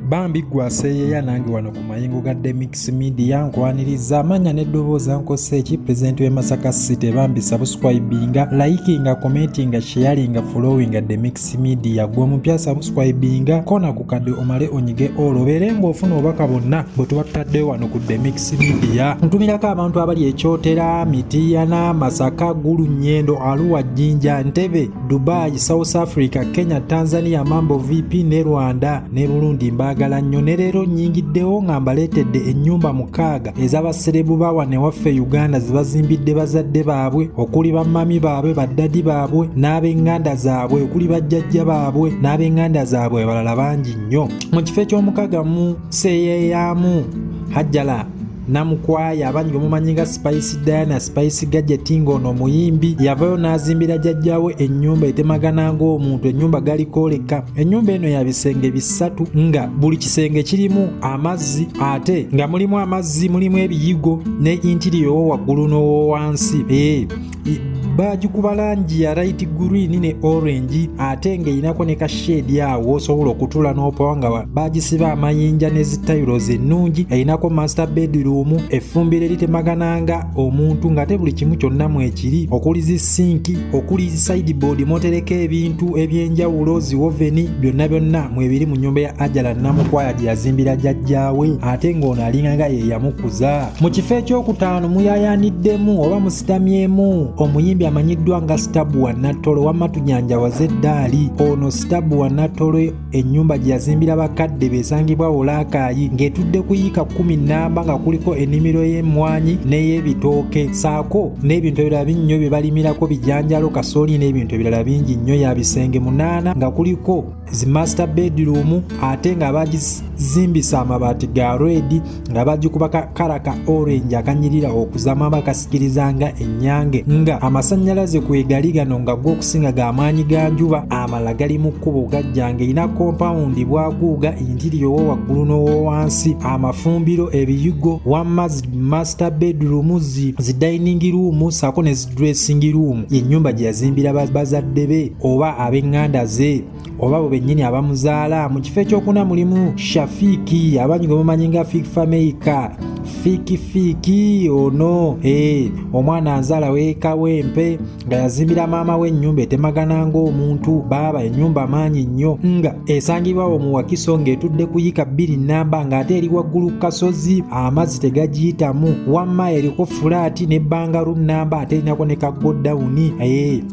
Bambi gwaseeyeeya nange wano ku mayingo ga Demix Media nkwaniriza amanya n'eddoboozi nkose eki pulezidenti w'e Masaka City. Bambi subscribinga, likinga, commentinga, sharinga, followinga Demix Media. Gwe omupya subscribinga kona ku kadde omale onyige olobere ng'ofuna obubaka bonna bwe tuba tutaddeyo wano ku Demix Media. Ntumirako abantu abali Ekyotera, Mityana, Masaka, Gulu, Nyendo, Arua, Jinja, Ntebe, Dubai, South Africa, Kenya, Tanzania, Mambo VP ne Rwanda ne Burundi. Mbagala nnyo ne leero nnyingiddewo nga mbaleetedde ennyumba 6 ez'abaserebu ba wano ewaffe Uganda ze bazimbidde bazadde baabwe, okuli bammami baabwe, baddadi baabwe n'ab'eŋŋanda zaabwe, okuli bajjajja baabwe n'ab'eŋŋanda zaabwe balala bangi nnyo. Mu kifo eky'omukaaga mu seeyeeyaamu Hajjala Namukwaya abangi mumanyi nga Spice Diana, Spice Gadget ng'ono muyimbi yavayo n'azimbira jjajjawe ennyumba etemagana ng'omuntu, ennyumba galikoleka. Ennyumba eno ya bisenge 3 nga buli kisenge kirimu amazzi, ate nga mulimu amazzi, mulimu ebiyigo ne interior waggulu n'owansi. Bagikuba langi ya light green ne orange, ate ng'erinako ne kashedi awo osobola okutuula n'opawa nga bagisiba amayinja ne zitayirozi ennungi. Erinako master bedroom, effumbiro eriteemagananga omuntu ng'ate buli kimu kyonna mwekiri, okuli zisinki, okuli sideboard motereka ebintu ebyenjawulo, ziwoveni, byonna mwebiri mu nnyumba ya Hajjala Namukwaya gye yazimbira jjajjaawe, ate ng'ono alinganga ye yamukuza. Mu kifo ekyokutaano muyayaaniddemu oba musitamyemu omuyimbi amanyiddwa nga Stabu wa Natolo, wamma tunyanjawaze eddaali. Ono Stabu wa Natolo ennyumba gye yazimbira bakadde besangibwa Olakayi ng'etudde ku yiika 10 nnamba nga kuliko ennimiro y'emmwanyi n'ey'ebitooke saako n'ebintu ebirala binnyo bye balimirako bijanjalo, kasooli n'ebintu ebirala bingi nnyo. Ya bisenge 8 nga kuliko zi master bedroom, ate nga bagizimbisa amabaati ga red nga bagikuba kala ka orange akanyirira okuzaama bakasikirizanga ennyange, nga amasannyalaze kwegali gano nga g'okusinga ga maanyi ga njuba, amala gali mu kkubo gajjanga. Erina compound bwaguuga interior wo waggulu n'owansi, amafumbiro, ebiyigo, wamma master bedroom, zi dining room saako ne zi dressing room. Ennyumba gye yazimbira bazadde be oba ab'eŋŋanda ze oba bo bennyini abamuzaala. Mu kifo ekyokuna mulimu Shafiki abangi gwe mumanyi nga Fiki Fameka. Fiki ono omwana anzaala weeka wempe nga yazimbira maama we ennyumba etemagana ng'omuntu, baaba ennyumba maanyi nnyo nga esangibwawo mu Wakiso ng'etudde ku yiika 2 nnamba ng'ate eri waggulu kasozi, amazzi tegagiyitamu, wamma eriko fulaati ne bangalu nnamba, ate erinako ne kagodawuni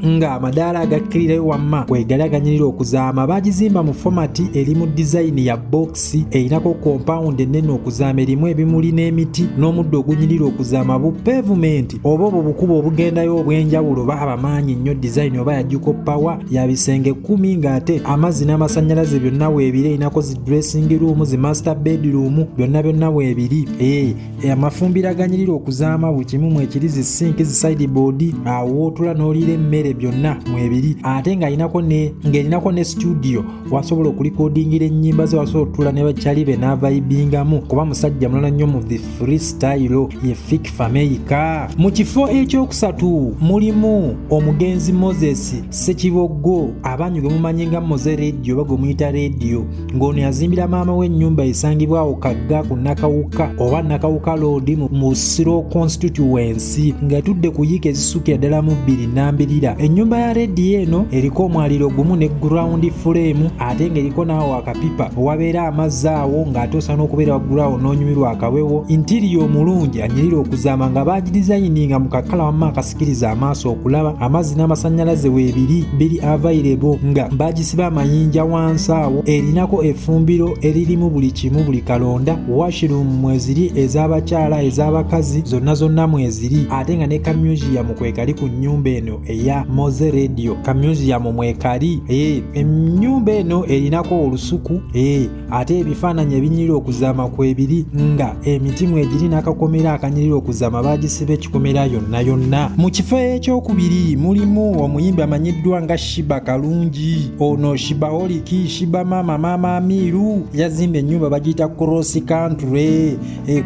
nga amadaala agakkirirayo wamma kwegali aganyirira okuzaama. Bagizimba mu fomati eri mu design ya box, erinako compound ennene okuzaama, erimu ebimuli n'emiti n'omuddo ogunyirira okuzaama. Bu pavement oba obwo bukubo obugendayo obwenjawulo baaba maanyi nnyo, design oba yagiko power. Ya bisenge 10 ng'ate amazzi n'amasannyalaze byonna weebiri. Erinako zi dressing room, zi master bedroom byonna weebiri. Amafumbiro aganyirira okuzaama buli kimu mwekiri, zi sink, zi sideboard, awo otula n'oliira emmere byonna mwebiri. Ate ng'erinako ne studio wasobola okulikodingira ennyimba ze, wasobola otula ne bakyali be n'avaibingamu, kuba musajja mulala nnyo mu the freestyle ye Fiki Fameka. Mu kifo ekyokusatu mulimu omugenzi Moses Ssekiboggo abanyi gwe mumanyi nga Moze Radio oba gwe muyita radio, ng'ono yazimbira maama we ennyumba esangibwawo Kagga ku Nakawuka oba Nakawuka Road mu Siro constituency, ng'etudde ku yiika ezisukira ddala mu 2 nnambirira. Ennyumba ya radio eno eriko omwaliro gumu ne ground frame, ate ng'eriko naawo akapipa wabeera amazzi awo, ng'ate osana okubeera waggulu awo n'onyumirwa akawewo. Interior mulungi anyirira okuzaama nga bagidizayininga mu kakala wamma akasikiriza amaaso okulaba. Amazzi n'amasannyalaze weebiri biri available nga bagisiba amayinja wansi awo. Erinako effumbiro eririmu buli kimu, buli kalonda, washroom mweziri ez'abakyala ez'abakazi zonna mweziri, ate nga ne kamuseum kwekali ku nnyumba eno eya Moze Radio. Kamuseum mwekali ennyumba eno erinako olusuku ate ebifaananyi ebinyirira okuzaama kwebiri, nga emiti emiti mwegiri n'akakomera akanyirira okuzama baagisiba ekikomera yonna. Mu kifo ekyokubiri mulimu omuyimbi amanyiddwa nga Shiba Kalungi. Ono Shibaholiki, Shiba Mama Amiru yazimba ennyumba bagiyita Cross Country.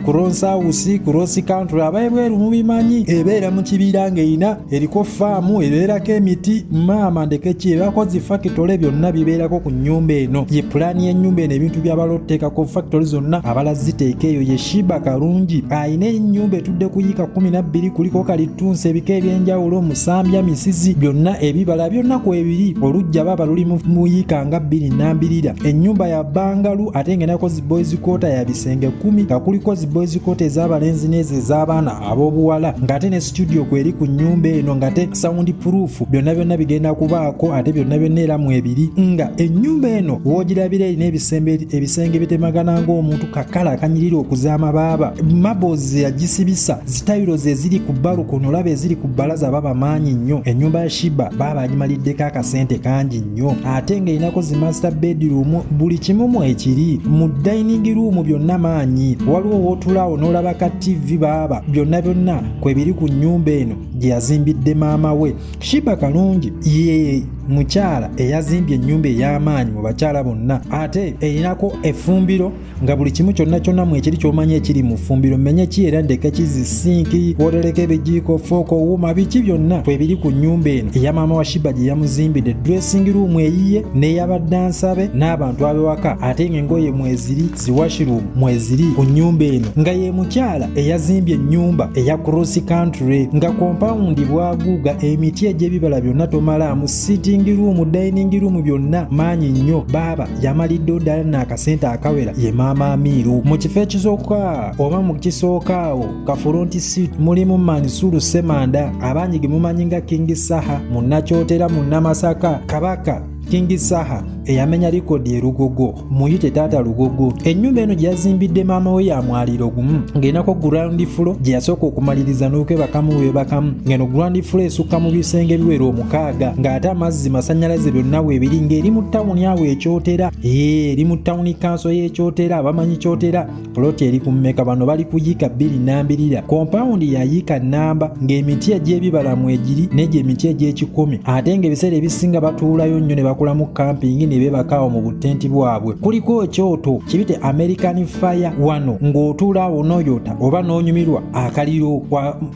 Cross House, Cross Country abaebweru mubimanyi ebeera mu kibira ng'erina eriko faamu ebeerako emiti maama ndekeki ebakozi factory byonna bibeerako ku nnyumba eno. Ye pulaani y'ennyumba eno ebintu by'abalotteekako factory zonna abalaziteeka eyo ye Shiba Kalungi. Ayina ennyumba etudde kuyika 12 kuliko kalitunsi ebika ebyenjawulo musambya misizi byonna ebibala byonna ku ebiri olujja baba luli muyika nga 22. Ennyumba ya bangalu ate ng'enako zi boys quarter ya bisenge 10 nga kuliko zi boys quarter ez'abalenzi n'ezo ez'abaana ab'obuwala ng'ate ne studio kweri ku nnyumba eno ng'ate sound proof byonna bigenda kubaako ate byonna era mu ebiri nga ennyumba eno woogirabira erina ebisenge bitemagana ng'omuntu kakala akanyirira okuzaama baaba marbles yagisibisa zitayiro ze ziri ku balukoni olaba eziri ku bbalaza baba maanyi nnyo. Ennyumba ya Shiba baaba agimaliddeko akasente kangi nnyo ate ng'erinako zi master bedroom buli kimu mu ekiri mu dining room byonna maanyi waliwo wootulaawo n'olaba ka TV baaba byonna kwebiri ku nnyumba eno gye yazimbidde maama we. Shiba Kalungi ye mukyala eyazimbye ennyumba ey'amaanyi mu bakyala bonna ate erinako effumbiro nga buli kimu kyonna mu ekiri ky'omanya ekiri mu ffumbiro menye ki era ndeke kizisinki wotereka ebijiiko fooko wuuma biki byonna kwebiri ku nnyumba eno eya maama wa Shiba gye yamuzimbidde. Dressing room eyiye n'ey'abaddansabe n'abantu ab'ewaka ate ng'engoye mweziri zi washroom mweziri ku nnyumba eno nga ye mukyala eyazimbye ennyumba eya Cross Country nga compound bwaguuga emiti egy'ebibala byonna tomalaamu sitting room dining room byonna maanyi nnyo baaba yamalidde ddala n'akasente akawera ye maama Amiru. Mu kifo ekisooka oba mu kisooka awo ka front seat mulimu Mansuru Semanda abangi ge mumanyi nga King Saha munnakyotera munnamasaka kabaka King Saha eyamenya likodi e Lugogo muyite taata Lugogo. Ennyumba eno gye yazimbidde maama we ya mwaliro gumu ng'erinako ground floor gye yasooka okumaliriza n'okwebakamu webakamu ng'eno ground floor esukka mu bisenge biwera 6 ng'ate amazzi masannyalaze byonna weebiri ng'eri mu tawuni awo ekyotera eri mu tawuni kanso y'ekyotera abamanyi kyotera ploti eri ku mmeka bano bali kuyika 22. Compound yayika nnamba ng'emiti egy'ebibala mwegiri n'egyo emiti egy'ekikumi ate ng'ebiseera ebisinga batuulayo nnyo ne bakolamu camping ne beebakaawo mu butenti bwabwe. Kuliko ekyoto kibite American Fire wano ng'otuula awo n'oyota oba n'onyumirwa akaliro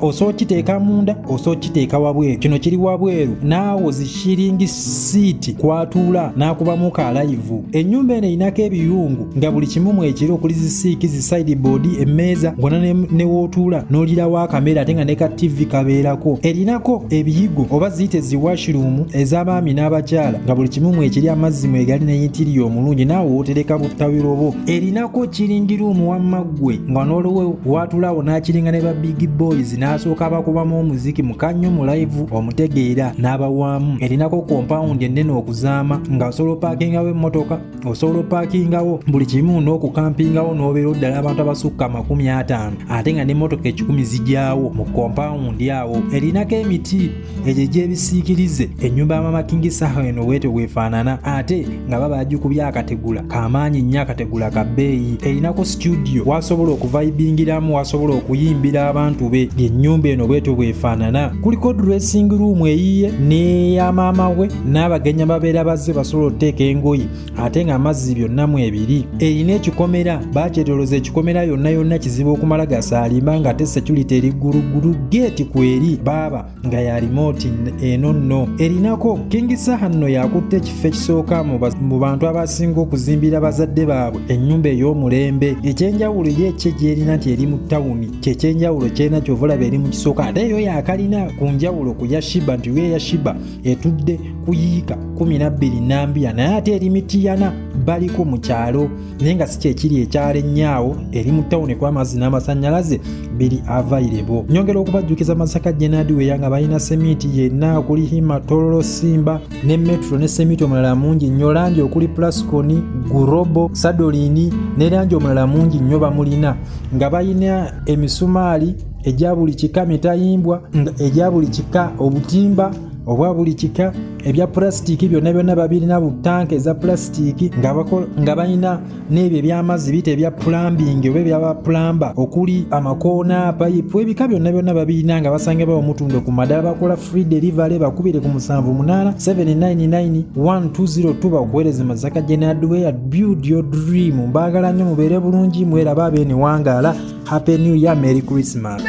osooka kiteeka munda osooka kiteeka wabweru. Kino kiri wabweru naawo zishiringi siiti kwatuula n'akubamu ka live. Ennyumba eno erinako ebiyungu nga buli kimu mu ekiro okuli zisiiki zi sideboard emmeeza ng'ona ne wootuula n'olirawo akamera ate nga ne ka TV kabeerako. Erinako ebiyigo oba ziyite zi washroom ez'abaami n'abakyala nga buli kimu mu ekiri amazzi mwegali n'eyitiri omulungi naawe wootereka buttawirobo. Erinako kiringiruumu wammaggwe nga n'olwo waatulaawo n'akiringa ne ba big boys n'asooka abakubamu omuziki mukannyo mu live omutegeera n'abawaamu. Erinako compound ennene okuzaama nga osobola opaakingawo emmotoka osobola opaakingawo buli kimu n'okukampingawo n'obeera ddala abantu abasukka 50 ate nga n'emmotoka 10 zijaawo mu compound awo. Erinako emiti egyo gy'ebisiikirize ennyumba ya Mama King Saha eno bwete bwefaanana ate nga baba agikubya akategula kamaanyi nnyo akategula ka bbeeyi. Erinako studio wasobola okuvibingiramu wasobola okuyimbira abantu be ennyumba eno bwete bwefaanana. Kuliko dressing room eyiye n'eya maama we n'abagenya babeera bazze basobola okuteeka engoye ate nga amazzi byonna mu ebiri. Erina ekikomera bakyetolooza ekikomera yonna kizibu okumala gasaalimba nga te security eri ggulugulu geeti kweri baaba nga ya remote eno nno. Erinako King Saha nno yakutte ekifo ekisooka mu bantu abasinga okuzimbira bazadde baabwe ennyumba ey'omulembe. Ekyenjawulo ye ekye gy'erina nti eri mu tawuni kyekyenjawulo kyena ky'ovalaba eri mu kisooka ate yo yakalina ku njawulo ku ya Shiba nti yo ya Shiba etudde kuyiika 12 naye ate eri mitiyana baliko mu kyalo naye nga si kyekiri ekyalo ennyaawo eri mu tawuni kwa amazzi n'amasannyalaze biri available. Nyongera okubajjukiza Masaka Jenadi weya nga balina semiti yenna okuli Hima Tororo Simba ne Metro ne semiti omulala mungi nnyo langi okuli Plascon Gurobo Sadolini ne langi omulala mungi nnyo bamulina nga balina emisumaali ejja buli kika mitayimbwa ejja buli kika obutimba obwa buli kika ebya plastic byonna babirina butanka eza plastic nga balina n'ebyo ebyamazzi biyita ebya plumbing oba ebyaba plumber okuli amakoona payipu ebika byonna babirina nga basange bawo mutunda ku madala bakola free delivery bakubire ku 78 799 1202 bakuweereze Masaka General Hardware. Build your dream. Mbagala nnyo mubeere bulungi mweraba abeeni wangaala. Happy New Year, Merry Christmas.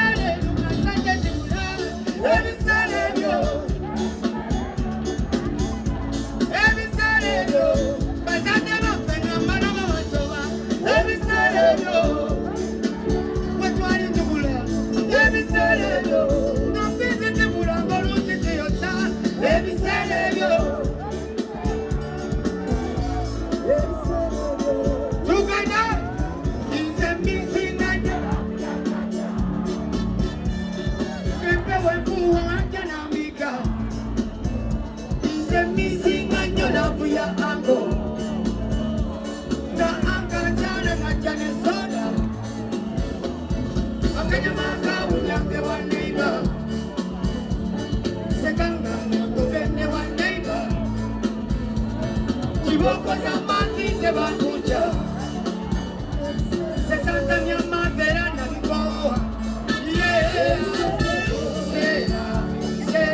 Chiboko za mati se va